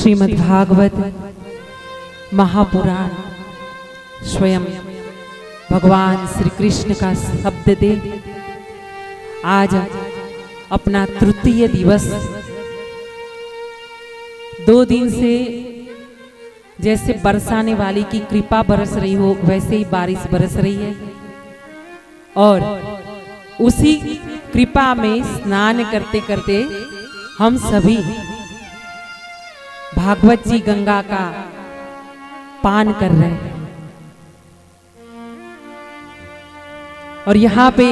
श्रीमद्भागवत महापुराण स्वयं भगवान श्री कृष्ण का शब्द दे आज अपना तृतीय दिवस 2 दिन से जैसे बरसाने वाली की कृपा बरस रही हो वैसे ही बारिश बरस रही है और उसी कृपा में स्नान करते करते हम सभी भागवत जी गंगा का पान कर रहे हैं। और यहाँ पे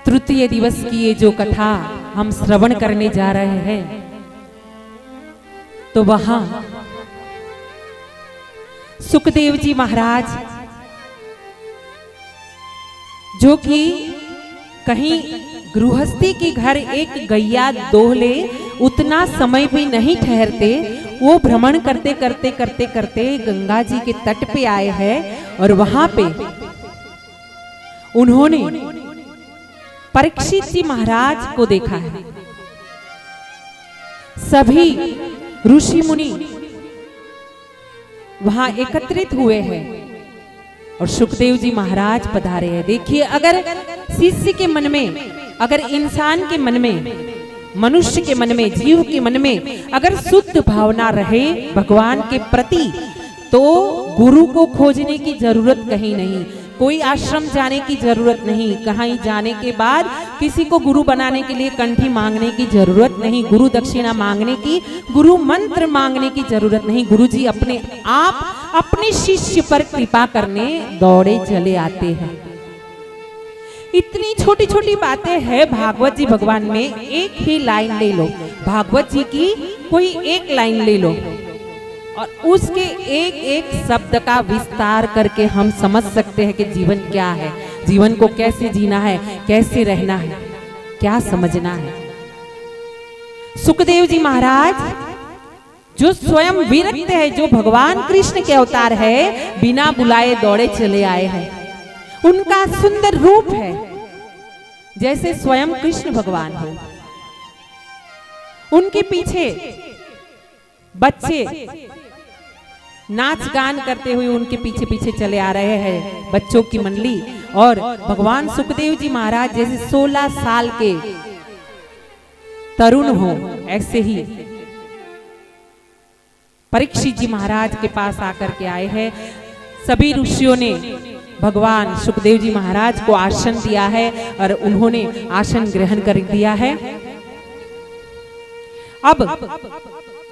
तृतीय दिवस की ये जो कथा हम श्रवण करने जा रहे हैं तो वहां सुखदेव जी महाराज जो कि कहीं गृहस्थी के घर एक गैया दोहले उतना समय भी नहीं ठहरते, वो भ्रमण करते करते करते करते गंगा जी के तट पे आए हैं और वहां पे उन्होंने परीक्षित जी महाराज को देखा है। सभी ऋषि मुनि वहां एकत्रित हुए हैं और सुखदेव जी महाराज पधारे हैं। देखिए, अगर शिष्य के मन में, अगर इंसान के मन में, मनुष्य के मन में, जीव के मन में अगर शुद्ध भावना रहे भगवान के प्रति तो गुरु को खोजने की जरूरत कहीं नहीं, कोई आश्रम जाने की जरूरत नहीं, कहीं जाने के बाद किसी को गुरु बनाने के लिए कंठी मांगने की जरूरत नहीं, गुरु दक्षिणा मांगने की, गुरु मंत्र मांगने की जरूरत नहीं। गुरु जी अपने आप अपने शिष्य पर कृपा करने दौड़े चले आते हैं। इतनी छोटी छोटी बातें हैं भागवत जी भगवान में। एक ही लाइन ले लो, भागवत जी की कोई एक लाइन ले लो और उसके एक एक शब्द का विस्तार करके हम समझ सकते हैं कि जीवन क्या है, जीवन को कैसे जीना है, कैसे रहना है, क्या समझना है। सुखदेव जी महाराज जो स्वयं विरक्त है, जो भगवान कृष्ण के अवतार है, बिना बुलाए दौड़े चले आए हैं। उनका सुंदर रूप है जैसे स्वयं कृष्ण भगवान हो। उनके पीछे बच्चे नाच गान करते हुए उनके पीछे पीछे चले आ रहे हैं, बच्चों की मंडली। और भगवान सुखदेव जी महाराज जैसे 16 साल के तरुण हो, ऐसे ही परीक्षित जी महाराज के पास आकर के आए हैं। सभी ऋषियों ने भगवान सुखदेव जी महाराज को आसन दिया है और उन्होंने आसन ग्रहण कर दिया है। अब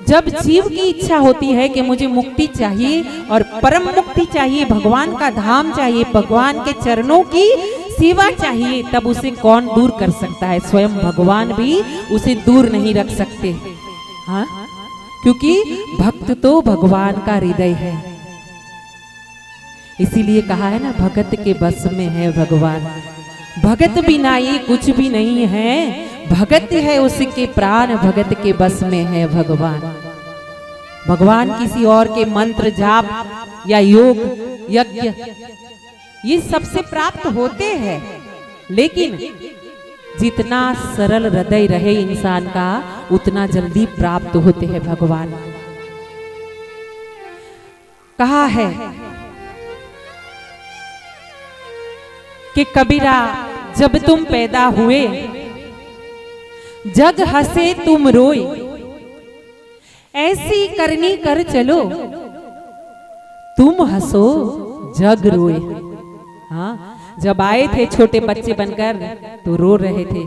जब जीव की इच्छा होती है कि मुझे मुक्ति चाहिए और परम मुक्ति चाहिए, भगवान का धाम चाहिए, भगवान के चरणों की सेवा चाहिए, तब उसे कौन दूर कर सकता है? स्वयं भगवान भी उसे दूर नहीं रख सकते। हाँ, क्योंकि भक्त तो भगवान का हृदय है। इसीलिए कहा है ना, भगत के बस में है भगवान, भगत बिना ये कुछ भी नहीं है, भगत है उसके प्राण, भगत के बस में है भगवान। भगवान किसी और के मंत्र जाप या योग यज्ञ ये सबसे प्राप्त होते हैं, लेकिन जितना सरल हृदय रहे इंसान का उतना जल्दी प्राप्त होते हैं भगवान। कहा है कि कबीरा जब तुम पैदा हुए जग हंसे तुम रोए, ऐसी करनी कर चलो तुम हंसो जग रोए। हाँ, जब आए थे छोटे बच्चे बनकर तो रो रहे थे।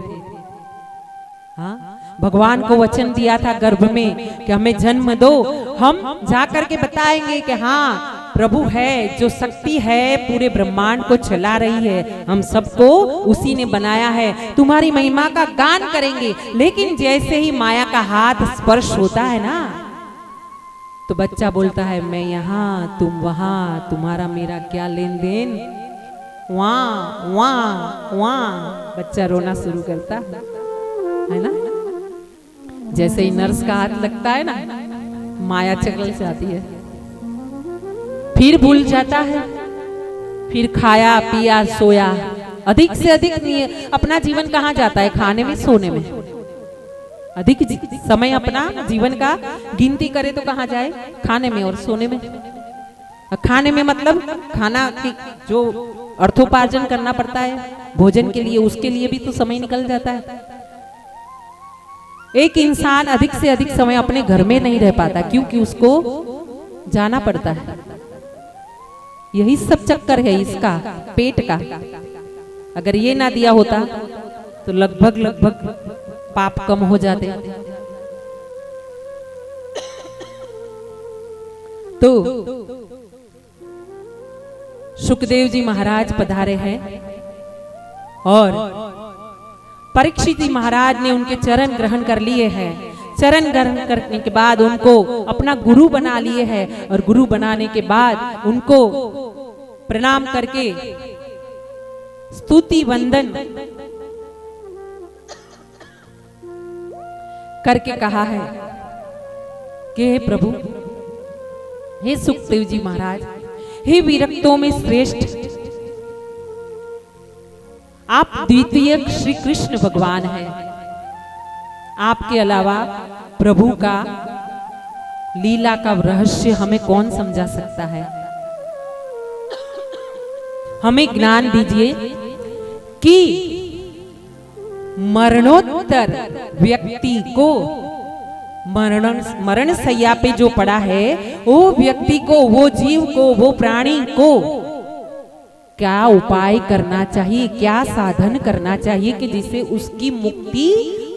हाँ, भगवान को वचन दिया था गर्भ में कि हमें जन्म दो, हम जाकर के बताएंगे कि हाँ प्रभु है, जो शक्ति है पूरे ब्रह्मांड को चला रही है, हम सबको उसी ने बनाया है, तुम्हारी महिमा का गान करेंगे। लेकिन जैसे ही माया का हाथ स्पर्श होता है ना तो बच्चा बोलता है मैं यहाँ तुम वहाँ, तुम्हारा मेरा क्या लेन देन, वहाँ वहाँ वहाँ। बच्चा रोना शुरू करता है ना। जैसे ही नर्स का हाथ लगता है ना, माया चकल जाती है, फिर भूल जाता है, फिर खाया पिया सोया, अधिक से अधिक अपना जीवन कहाँ जाता है? खाने में, सोने में। अधिक समय अपना जीवन का गिनती करे तो कहाँ जाए? खाने में और सोने में। खाने में मतलब खाना की जो अर्थोपार्जन करना पड़ता है भोजन के लिए, उसके लिए भी तो समय निकल जाता है। एक इंसान अधिक से अधिक समय अपने घर में नहीं रह पाता क्योंकि उसको जाना पड़ता है। यही सब चक्कर है इसका, पेट का। अगर ये ना दिया होता तो लगभग पाप कम हो जाते। तो सुखदेव जी महाराज पधारे हैं और परीक्षित जी महाराज ने उनके चरण ग्रहण कर लिए हैं। चरण ग्रहण करने के बाद उनको अपना गुरु बना लिए हैं और गुरु बनाने के बाद उनको प्रणाम करके स्तुति वंदन करके कहा है कि हे प्रभु, हे सुखदेव जी महाराज, हे विरक्तों में श्रेष्ठ, आप द्वितीय श्री कृष्ण भगवान हैं। आपके अलावा प्रभु का लीला का रहस्य हमें कौन समझा सकता है? हमें ज्ञान दीजिए कि मरणोत्तर व्यक्ति को मरण सैया पे जो पड़ा है, वो व्यक्ति को, वो जीव को, वो प्राणी को क्या उपाय करना चाहिए, क्या साधन करना चाहिए कि जिससे उसकी मुक्ति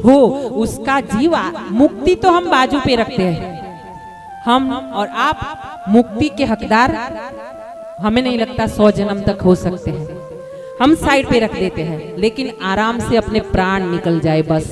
हो। उसका जीव मुक्ति तो हम बाजू पे रखते हैं, हम और आप मुक्ति के हकदार हमें नहीं लगता 100 जन्म तक हो सकते हैं। हम साइड पे रख देते हैं, लेकिन आराम से अपने प्राण निकल जाए बस।